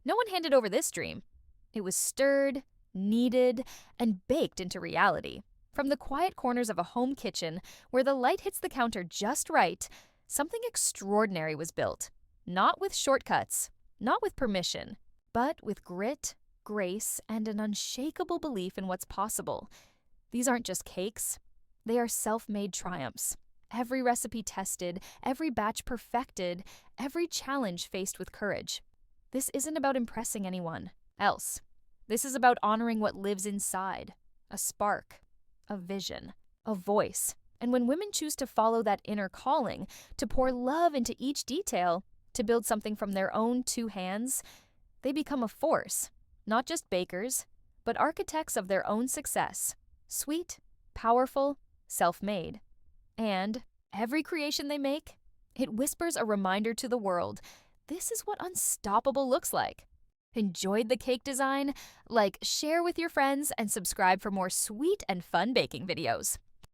No one handed over this dream. It was stirred, kneaded, and baked into reality. From the quiet corners of a home kitchen, where the light hits the counter just right, something extraordinary was built. Not with shortcuts, not with permission, but with grit, grace, and an unshakable belief in what's possible. These aren't just cakes. They are self-made triumphs. Every recipe tested, every batch perfected, every challenge faced with courage. This isn't about impressing anyone else. This is about honoring what lives inside. A spark, a vision, a voice. And when women choose to follow that inner calling, to pour love into each detail, to build something from their own two hands, they become a force. Not just bakers, but architects of their own success. Sweet, powerful, self-made. And every creation they make, it whispers a reminder to the world, this is what unstoppable looks like. Enjoyed the cake design? Share with your friends and subscribe for more sweet and fun baking videos.